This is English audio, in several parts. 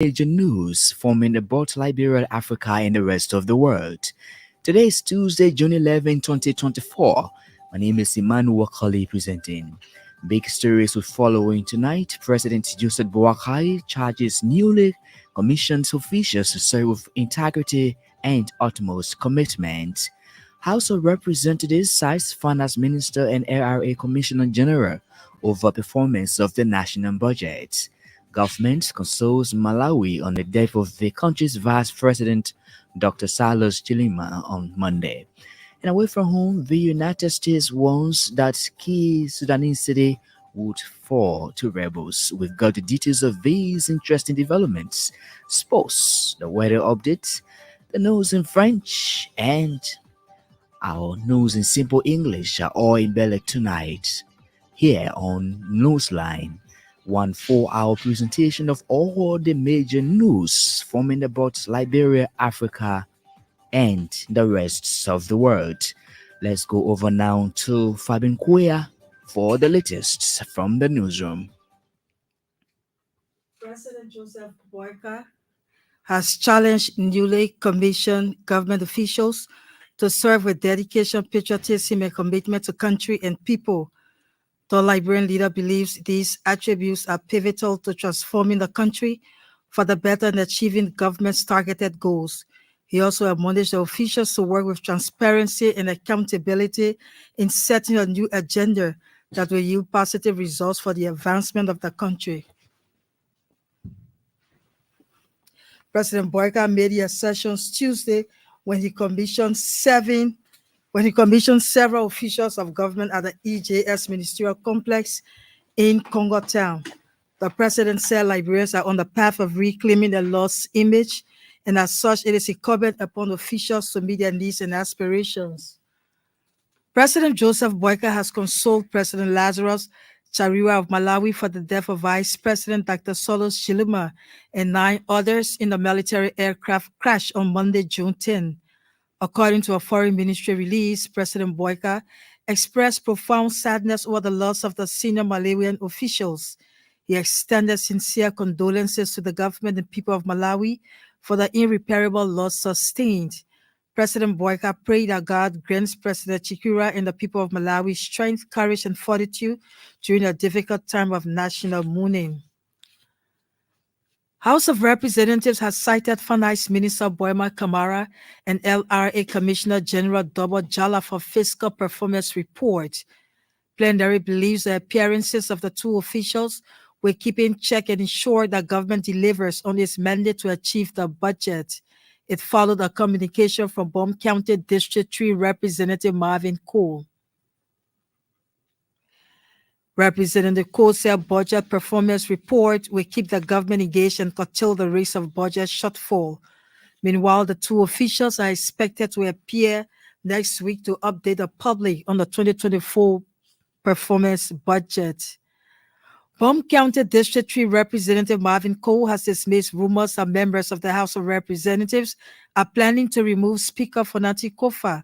major news forming about Liberia, Africa, and the rest of the world. Today is Tuesday, June 11, 2024. My name is Emmanuel Kali presenting. Big stories will follow in tonight. President Joseph Boakai charges newly commissioned officials to serve with integrity and utmost commitment. House of Representatives cites Finance Minister and LRA Commissioner General over performance of the national budget. Government consoles Malawi on the death of the country's vice president, Dr. Silas Chilima, on Monday. And away from home, the United States warns that key Sudanese city would fall to rebels. We've got the details of these interesting developments, sports, the weather updates, the news in French, and our news in simple English are all embedded tonight here on NEWSLINE. 1 4-hour presentation of all the major news forming about Liberia, Africa, and the rest of the world. Let's go over now to Fabian Kuya for the latest from the newsroom. President Joseph Boakai has challenged newly commissioned government officials to serve with dedication, patriotism, and commitment to country and people. The Liberian leader believes these attributes are pivotal to transforming the country for the better and achieving government's targeted goals. He also admonished the officials to work with transparency and accountability in setting a new agenda that will yield positive results for the advancement of the country. President Boakai made the assertions Tuesday when he commissioned several officials of government at the EJS Ministerial Complex in Congo Town. The president said Liberians are on the path of reclaiming their lost image, and as such, it is incumbent upon officials to meet their needs and aspirations. President Joseph Boakai has consoled President Lazarus Chakwera of Malawi for the death of Vice President Dr. Silas Chilima and 9 others in the military aircraft crash on Monday, June 10. According to a foreign ministry release, President Boakai expressed profound sadness over the loss of the senior Malawian officials. He extended sincere condolences to the government and people of Malawi for the irreparable loss sustained. President Boakai prayed that God grants President Chakwera and the people of Malawi strength, courage, and fortitude during a difficult time of national mourning. House of Representatives has cited Finance Minister Boema Kamara and LRA Commissioner General Double Jala for fiscal performance report. Plenary believes the appearances of the two officials will keep in check and ensure that government delivers on its mandate to achieve the budget. It followed a communication from Bom County District 3 Representative Marvin Cole. Representative Cole said budget performance report will keep the government engaged and curtail the risk of budget shortfall. Meanwhile, the two officials are expected to appear next week to update the public on the 2024 performance budget. Bom County District 3 Representative Marvin Cole has dismissed rumors that members of the House of Representatives are planning to remove Speaker Fonati Kofa.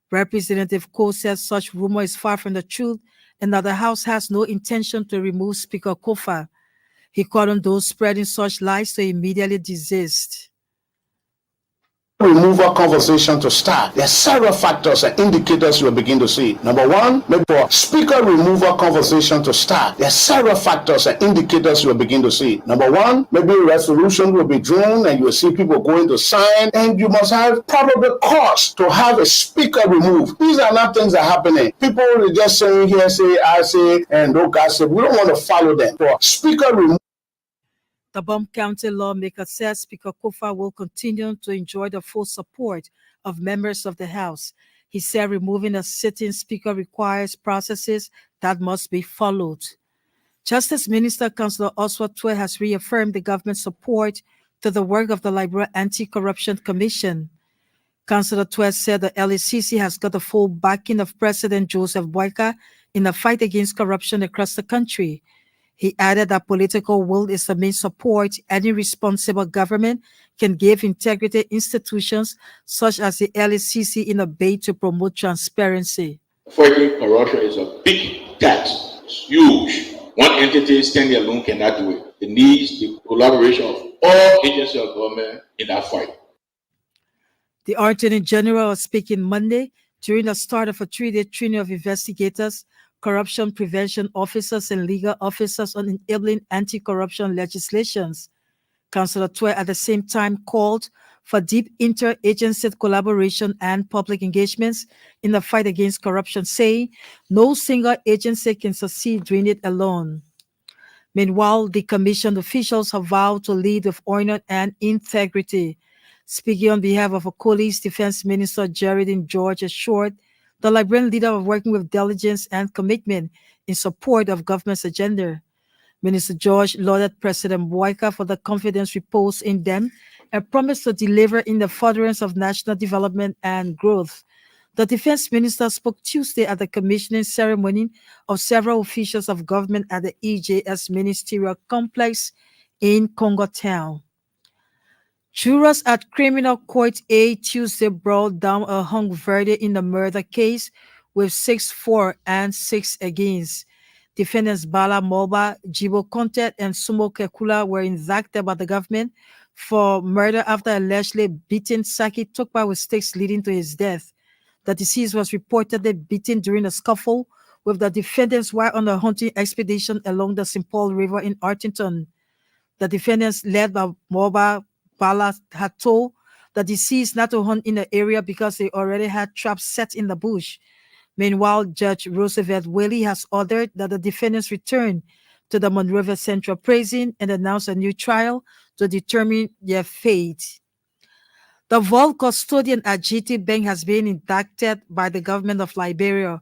Representative Cole says such rumor is far from the truth and that the House has no intention to remove Speaker Kofa. He called on those spreading such lies to immediately desist. Removal conversation to start. There are several factors and indicators you'll begin to see. Number one, maybe for speaker removal conversation to start. There are several factors and indicators you'll begin to see. Number one, maybe a resolution will be drawn and you will see people going to sign, and you must have probable cause to have a speaker removed. These are not things that are happening. People are just saying here, say, I say, and no guy say. We don't want to follow them. For speaker removal. The Bom County lawmaker says Speaker Kofa will continue to enjoy the full support of members of the House. He said removing a sitting speaker requires processes that must be followed. Justice Minister Councillor Oswald Twe has reaffirmed the government's support to the work of the Liberia Anti-Corruption Commission. Councillor Twe said the LACC has got the full backing of President Joseph Boakai in the fight against corruption across the country. He added that political will is the main support any responsible government can give integrity institutions such as the LACC in a bid to promote transparency. Fighting corruption is a big task. It's huge. One entity standing alone cannot do it. It needs the collaboration of all agencies of government in that fight. The Attorney General was speaking Monday during the start of a 3-day training of investigators, corruption prevention officers, and legal officers on enabling anti-corruption legislations. Councillor Twe at the same time called for deep interagency collaboration and public engagements in the fight against corruption, saying no single agency can succeed doing it alone. Meanwhile, the commission officials have vowed to lead with honor and integrity. Speaking on behalf of a colleague, Defense Minister Geraldine George assured the Liberian leader of working with diligence and commitment in support of government's agenda. Minister George lauded President Boyka for the confidence reposed in them and promised to deliver in the furtherance of national development and growth. The defense minister spoke Tuesday at the commissioning ceremony of several officials of government at the EJS ministerial complex in Congo Town. Jurors at Criminal Court A Tuesday brought down a hung verdict in the murder case with 6-4 and 6 against. Defendants Bala Moba, Jibo Contet, and Sumo Kekula were indicted by the government for murder after allegedly beating Saki Tokpa with sticks leading to his death. The deceased was reportedly beaten during a scuffle with the defendants while on a hunting expedition along the St. Paul River in Artington. The defendants, led by Moba Bala, had told the deceased not to hunt in the area because they already had traps set in the bush. Meanwhile, Judge Roosevelt Whaley has ordered that the defendants return to the Monrovia Central Prison and announce a new trial to determine their fate. The vault custodian at GT Bank has been indicted by the government of Liberia.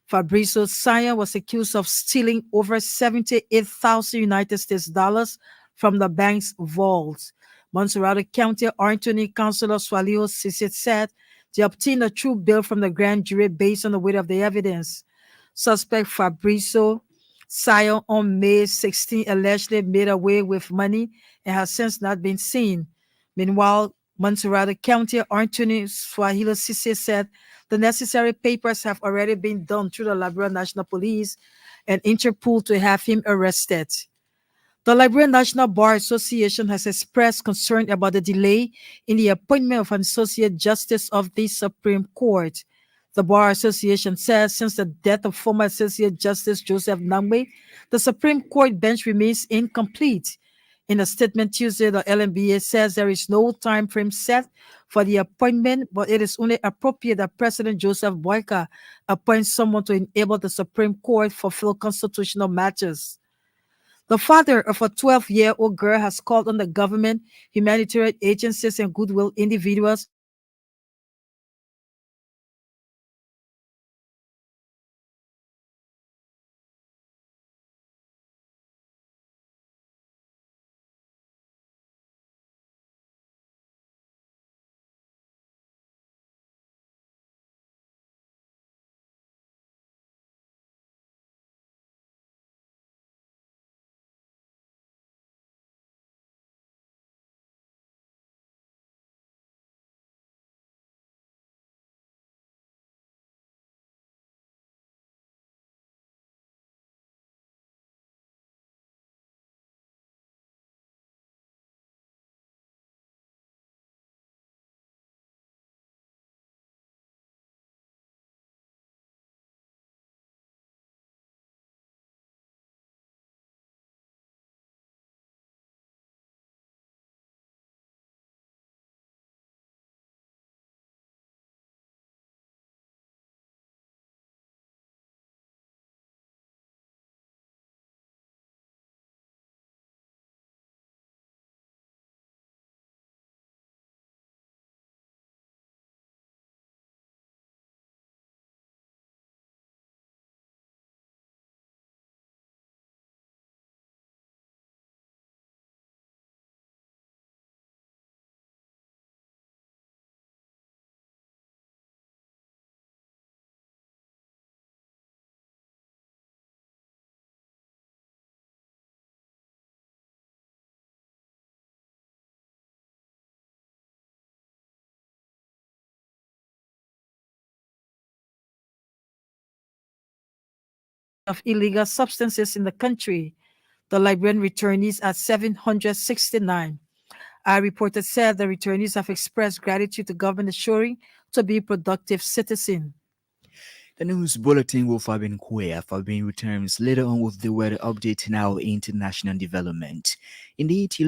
Fabrizio Sion was accused of stealing over 78,000 United States dollars from the bank's vault. Montserrat County Attorney Councilor Swalio Sisset said they obtained a true bill from the grand jury based on the weight of the evidence. Suspect Fabrizio Sion on May 16 allegedly made away with money and has since not been seen. Meanwhile, Montserrat County Attorney Swahili Sisse said the necessary papers have already been done through the Liberian National Police and Interpol to have him arrested. The Liberian National Bar Association has expressed concern about the delay in the appointment of an Associate Justice of the Supreme Court. The Bar Association says since the death of former Associate Justice Joseph Nangwe, the Supreme Court bench remains incomplete. In a statement Tuesday, the LNBA says there is no time frame set for the appointment, but it is only appropriate that President Joseph Boyka appoints someone to enable the Supreme Court fulfill constitutional matters. The father of a 12-year-old girl has called on the government, humanitarian agencies, and goodwill individuals of illegal substances in the country. The Liberian returnees are 769. Our reporter said the returnees have expressed gratitude to Governor Shori to be productive citizens. The news bulletin will Fabian Kuya. Fabian returns later on with the weather update now international development. Indeed, you